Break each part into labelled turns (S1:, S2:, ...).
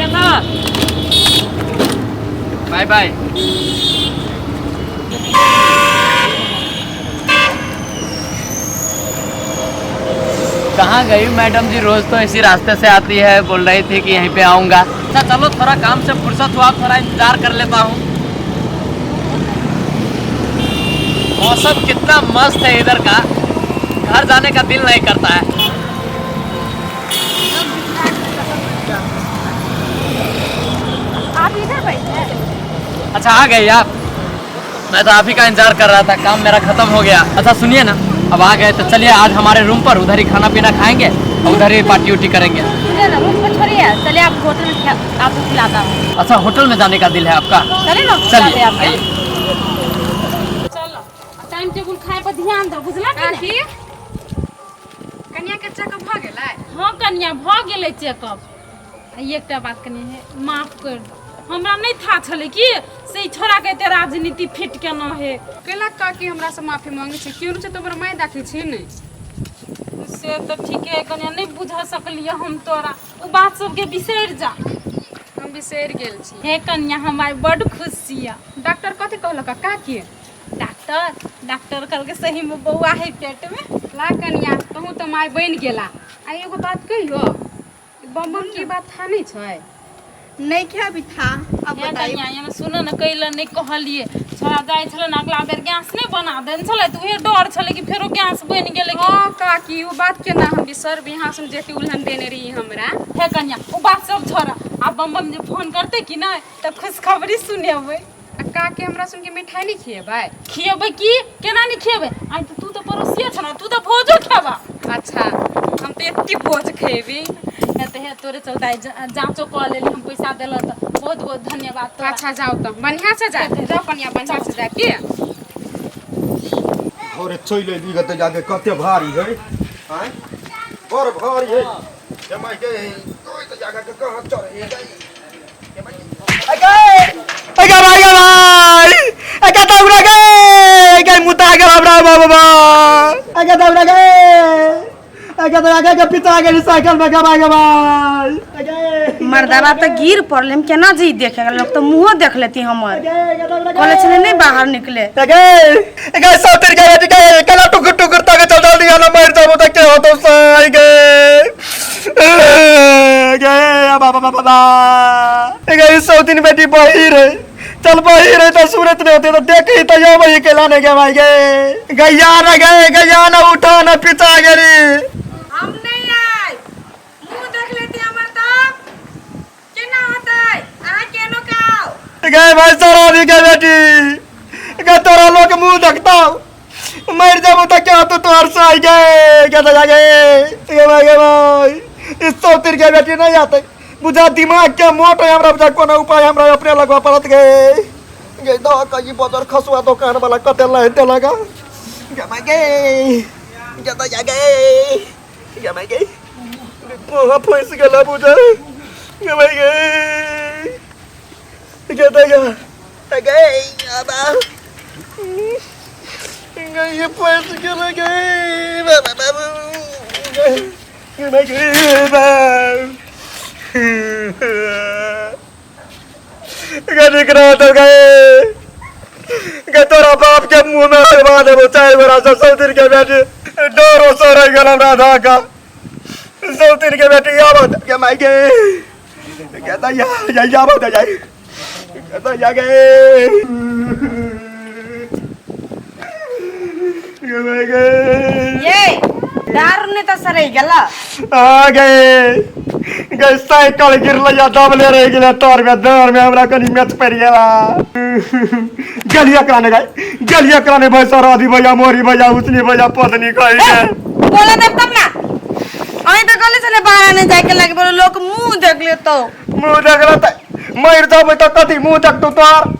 S1: ना। Bye bye. कहाँ गई मैडम जी? रोज तो इसी रास्ते से आती है, बोल रही थी कि यहीं पे आऊँगा। अच्छा चलो, थोड़ा काम से फुर्सत हुआ, थोड़ा इंतजार कर लेता हूँ। मौसम कितना मस्त है इधर का, घर जाने का दिल नहीं करता है।
S2: आप इधर बैठे?
S1: अच्छा आ गई आप? मैं तो आप ही का इंतजार कर रहा था, काम मेरा खत्म हो गया। अच्छा सुनिए ना, अब आ गए तो चलिए आज हमारे रूम पर उधर ही खाना पीना खाएंगे और उधर ही पार्टी उर्टी करेंगे।
S2: सुनिए ना, रूम को छोड़िए, चलिए आप होटल में आपको खिलाता हूँ।
S1: अच्छा होटल में जाने का दिल है आपका?
S2: चलिए ना,
S1: चलिए
S2: आइए। चलो, टाइम टेबुल खाए पर ध्यान दो, बुझला कि नहीं? कन्या के चेकअप भ गेलै? हाँ कन्या भ गेलै चेकअप। एकटा बात कनी है, माफ कर दो, हमरा नहीं था छले कि से छोरा के ते राजनीति फिट केना है।
S3: केला काकी हमरा से माफी मांगे छी, क्यों से तोरा मैं देखै छी नै?
S2: से तो ठीक है कन्या, नहीं बुझा सकलिए हम तोरा, उ बात सब के बिसर जा।
S3: हम बिसर गेल छी।
S2: हे कन्या हमार बड़ खुशी है।
S3: डॉक्टर कथि कहलक काकी?
S2: डॉक्टर कल के सही में बौआ है पेट में।
S3: ला कन्या तहू तो माय बन गेला। आ एगो बात कहियो, बम बम की बात था नहीं छै?
S4: नहीं क्या भी था, अब
S2: हे
S4: बताइए।
S2: कन्या ये सुनो न, कैला नहीं कहलिए, छोरा जाय छले न अगला बेर गैस नहीं बना देन छले, तो हे डर छले कि फेरो गैस बन गेले कि।
S3: हां काकी वो बात के ना हम बिसर बिहां से जेती उल्हन देने रही हमरा।
S2: हे कन्या वो बात सब छोड़ा, आप बम बम जे फोन करते कि ना त खुशखबरी सुनेबै।
S3: काकी हमरा सुन के मिठाई नहीं खिएबै?
S2: खिएबै कि केना नहीं खिएबै? आई तो तू तो पड़ोसिया छ न, तू तो भोजो खेबा।
S3: अच्छा हम तो एत्ती भोज खेबी।
S2: हे तोरे चलता जांचो क लेली, हम पैसा देल त बहुत बहुत धन्यवाद तोरा।
S3: अच्छा जाओ तो बढ़िया से जा, जाओ कन्या बढ़िया से जा के।
S5: घरे चले लिगत जाके कते भारी है, हैं बड़ भारी है। के माई के कोई तो जाके के कहां चढ़े गई? के माई
S1: अगे भाई अगे दौड़ा गए, अगे मुता के बाबरा बाबा, अगे दौड़ा गए, अगे तो आगे के पिता के साइकिल में गवा भाई। अगे
S4: मर्दावा तो गिर पड़ले, हम केना जी देखेगा, लोग तो मुंह देख लेती हमर। कॉलेज से नहीं बाहर निकले।
S1: अगे अगे सौतर के बेटी के कला टुकुर टुकुर तक चल दिया ना, मर जाबो त के हो तो साई गे। अगे बाबा बाबा, अगे सौतीन बेटी बही रे, चल बही रे तो सूरत नहीं होती तो देख ही तो यो बही के लाने के भाई गे। गैया न गए, गैया न उठा न पिता गेरी।
S4: हम नहीं आए, मुंह देख लेती हमर तब केना होतै? आ केनो काओ
S1: गए भाई सरारी के बेटी, गे तोरा लोग मुंह देखता मर जाबो तो क्या तो तोर साई गे। क्या तो जागे गे भाई इस सौतीर के बेटी नहीं आते, बुझा दिमाग के मोट है हमरा, बुझा कोनो उपाय हमरा अपने लगवा पड़त गे। गे दो कई बदर खसुआ दुकान वाला कते लहते लगा। गे मैं गे गे तो जागे, गे मैं गे पोहा फंस गेला बुझा। गे मैं गे गे तो गे अब ये फंस गेला गे बाबा बाबा। गे मैं गे निक रहा तो गए, तोरा बाप के मुंह में हलवा दे वो चाय बरा सौतीन के बेटी डोरो सो रही गलम राधा का। सौतीन के बेटी आवत के माई के कहता या आवत जाई, कहता या गए के माई के
S4: ये दारू ने तो सरे गला
S1: आ गए। गए साइकिल गिर लिया, दबले रह गए तोर में दर में हमरा कनी मैच पड़ गया। गलिया कराने गए, गलिया कराने भाई सराधी भैया, मोरी भैया, उसनी भैया, पत्नी कही के
S4: बोला तब तब ना आई तो कॉलेज से बाहर नहीं जाके लगे, बोलो लोग मुंह देख ले तो
S1: मुंह देख रहा था, मर जाबे तो कथी मुंह देख तो तोर।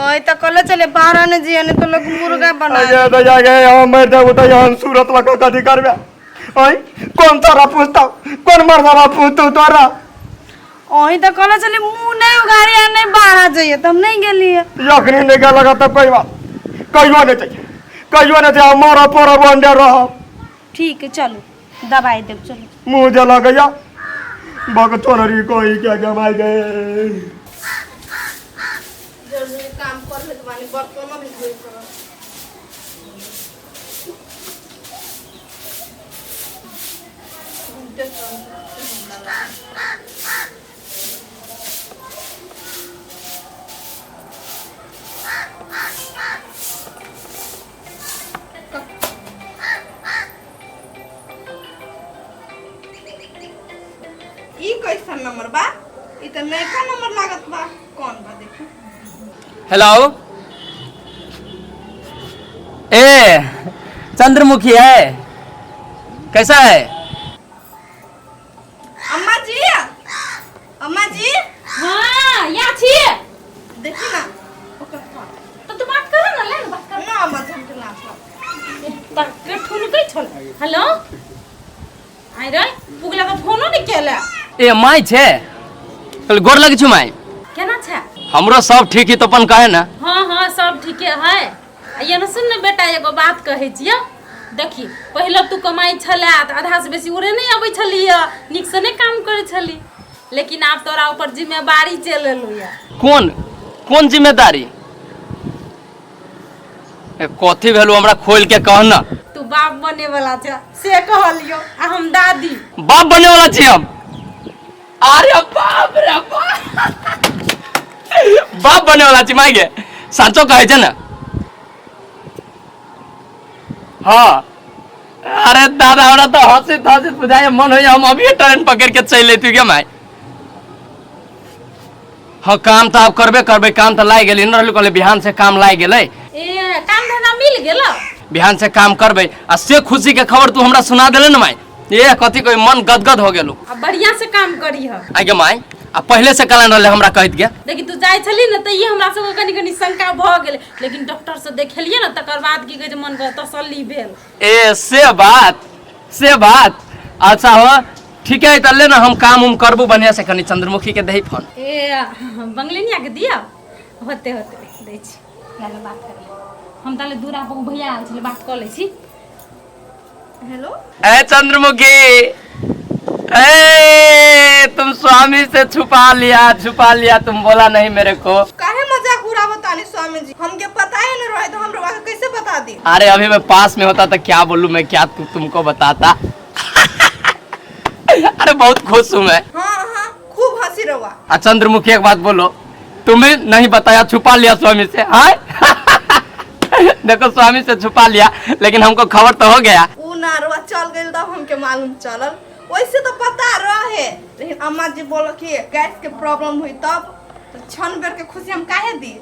S4: ओए तो कॉलेज चले बाहर आने जिए ने तो लोग मुर्गा बना
S1: अगे तो जाके हम मर जाबो तो यहाँ सूरत लगा कथी करबे? ओए कौन तारा पूछता, कौन मरदावा पूछतो तोरा?
S4: ओही तो कॉलेज चले मुंह नहीं उगाड़ी आ नहीं बाहर आ जाइए, तुम नहीं गेलिए।
S1: यखनी नहीं गया लगा तो कोई बात कहियो नहीं चाहिए, कहियो नहीं चाहिए, हमारा पूरा बंदे रहो।
S4: ठीक है चलो दवाई दे, चलो
S1: मुंह जला गया बाग चोरी कोई क्या क्या मार गए
S4: जरूरी काम कर ले बानी बर्तन भी धोई कर ई कैसा नंबर बा ई त नैका नंबर लागत बा कौन बा देखो
S6: हेलो ए चंद्रमुखी है कैसा है
S4: अम्मा जी
S2: हाँ या छी
S4: देखी ना
S2: तो तू बात करो ना ले ना बात
S4: ना अम्मा जी हमके ना
S2: कर के ठुन कई छल हेलो आइ रे पुगला का फोनो नहीं केला
S6: ए माई छे कल गोर लगे छु माई
S2: केना छै
S6: हमरो सब ठीक ही तो अपन कहे ना
S2: हाँ सब ठीके है ये न सुन न बेटा एगो बात कहै छियै देखी पहले तू कमाई छले त आधा से बेसी उरे नहीं आबै छलिए निक से नहीं काम करे छली लेकिन अब तोरा ऊपर जिम्मेदारी चल एलो या
S6: कौन जिम्मेदारी ए कथी भेलु हमरा खोल के कह ना
S2: तू बाप बने वाला छ से कहलियो आ हम दादी
S6: बाप बने वाला छी हम अरे बाप रे बाप बने वाला छी माई गे साचो कहे छ ना हाँ अरे दादा हमरा तो हंसित बुझाए मन हो हम अभी ट्रेन पकड़ के चल लेती क्या माई हाँ काम तो आप करबे काम तो लाग गेली न रहलू कहले बिहान से काम लाग गेलै
S2: ए काम धंधा मिल गेलो
S6: बिहान से काम करबे आ से खुशी के खबर तू हमरा सुना देले न माई ए कथी कोई मन गदगद हो गेलू
S2: अब बढ़िया से काम करी ह
S6: आगे माई आ पहले से कलन रहले हमरा कहत गया
S2: लेकिन तू जाय छली न त ये हमरा सब कनी कनी शंका भ गेल लेकिन डॉक्टर से देखेलिए न तकर बाद की कहे जे मन के तसल्ली भेल
S6: ए से बात अच्छा हो ठीक है तले ना हम काम करबू बढ़िया से कनी चंद्रमुखी के दही फोन
S2: ए बंगलेनिया के दिया होते दै छी लाल बात करी हम ताले दूरा पर भैया आल छले बात क लै छी
S4: हेलो
S6: ए चंद्रमुखी ए तुम स्वामी से छुपा लिया तुम बोला नहीं मेरे को
S4: काहे मजाक उड़ावतानी स्वामी जी हमके पता ही नहीं रहे तो हम रवा कैसे बता दी
S6: अरे अभी मैं पास में होता तो क्या बोलूं मैं क्या तुमको बताता अरे बहुत खुश हूँ मैं
S4: हाँ खूब हंसी रवा
S6: चंद्रमुखी एक बात बोलो तुम्हें नहीं बताया छुपा लिया स्वामी से हाय देखो स्वामी से छुपा लिया लेकिन हमको खबर तो हो गया
S4: ऊ ना रवा चल गइल तब हमके मालूम चलल वैसे तो पता रहे लेकिन अम्मा जी बोलो कि गैस के प्रॉब्लम हुई तब तो क्षण भर के खुशी हम काहे दी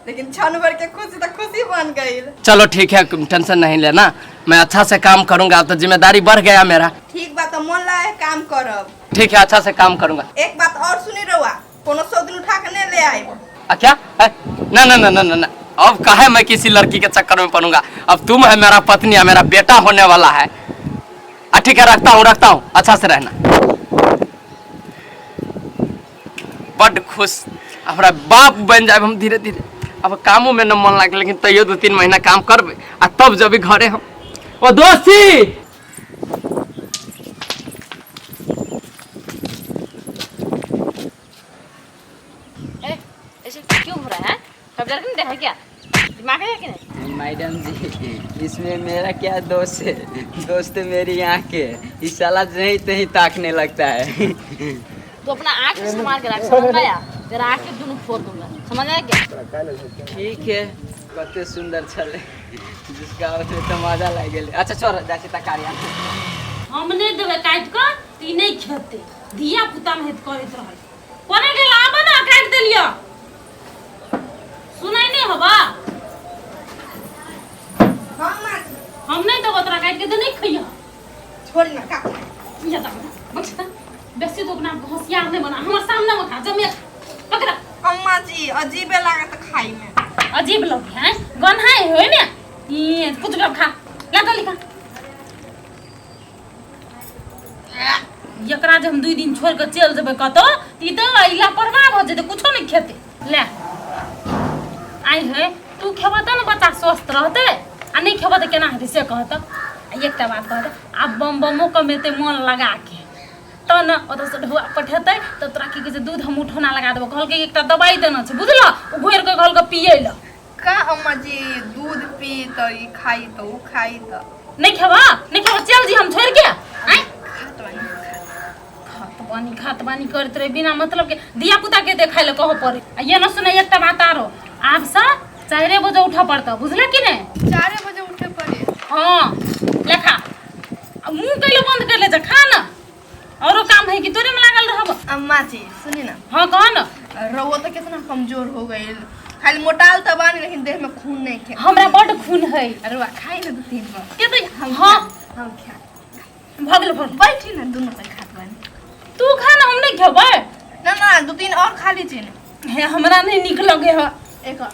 S4: लेकिन क्षण भर के खुशी तो खुशी बन गई
S6: चलो ठीक है टेंशन नहीं लेना मैं अच्छा से काम करूंगा तो जिम्मेदारी बढ़ गया मेरा
S4: ठीक बात तो मन लाए काम करब
S6: ठीक है अच्छा से काम करूंगा
S4: एक बात और सुनी रवा कोनो सौ दिन उठा के नहीं ले आई
S6: क्या ना ना ना ना ना ना अब काहे मैं किसी लड़की के चक्कर में पड़ूंगा अब तुम है मेरा पत्नी है मेरा बेटा होने वाला है ठीक है रखता हूँ अच्छा से रहना बड़ खुश हमारा बाप बन जाए हम धीरे धीरे अब कामों में न मन लगे लेकिन तैयो 2-3 महीना काम करबे आ तब जब घरे हम ओ दोस्ती
S2: ऐसे क्यों हो रहा है कब्जा नहीं देखा क्या दिमाग है कि नहीं
S7: मैडम जी इसमें मेरा क्या दोस्त है दोस्त मेरी आंखें इस साला जहीं तहीं ताकने लगता है
S2: तो अपना आँख से संभाल के रख समझ आया तेरा आँख के दोनों फोड़ दूंगा समझ आया क्या
S7: ठीक है कते सुंदर चले जिसका होते तो मजा लग गेले अच्छा छोड़ जाके तकारिया
S2: हमने देवे काट कर ती नहीं खेते धिया पुता में हित करत रहल कोने गेल आबा ना काट देलियो सुनाई नहीं होबा
S4: हाँ माँ
S2: हम नहीं तो तोरा काट के दे नहीं खइया
S4: छोड़ ना का
S2: या ता बचता बेसी तो अपना होशियार नहीं बना हमर सामने मत आ जमे पकड़
S4: अम्मा जी अजीबे लागत खाई में
S2: अजीब लग है गन्हाई होय ने ई कुछ का खा ला तो लिखा एकरा जे हम 2 दिन छोड़ के चल जेबे कतो ती तो इला परवाह हो जेते कुछो नहीं खेते ले आई है तू खेबा त न बच्चा स्वस्थ रहते आ नहीं खेबा त केना हेते से कहत एकटा बात कहत आ बम बमो कमेते मन लगा के तो न ओतऽ से ढुआ पठेतै तो तोरा की कहै छै दूध हम उठौना लगा देबो कहल के एकटा दवाई देना छै बुझल ओ घोर के कहल के पियै ल
S4: का अम्मा जी दूध पी तो ई खाई तो ऊ खाई तो
S2: नहीं खेबा चल जी हम छोड़ के आय खात बानी करत रहे बिना मतलब के दिया पुता के देखाय ले कहो पड़े आ ये न सुने एकटा बात आरो आब से 4 बजे उठा पड़ता बुझले कि नहीं
S4: 4 बजे उठे पड़े
S2: हां लेखा मुंह कैले बंद कर ले जा खा ना औरो काम है कि तोरे में लागल रहब
S4: अम्मा जी सुनी ना
S2: हां कह ना
S4: रहो तो कितना कमजोर हो गई खाली मोटाल तो बानी लेकिन देह में खून नहीं खे
S2: हमरा बड़ खून है
S4: अरे वाह खाई ना 2-3 बार
S2: के तो हां
S4: हम खा
S2: भगल
S4: बैठी ना दोनों पे खात बानी
S2: तू खा ना हम नहीं खेबै
S4: ना 2-3 और खा लीजिए ना
S2: हे हमरा नहीं निक लगे है
S4: एक और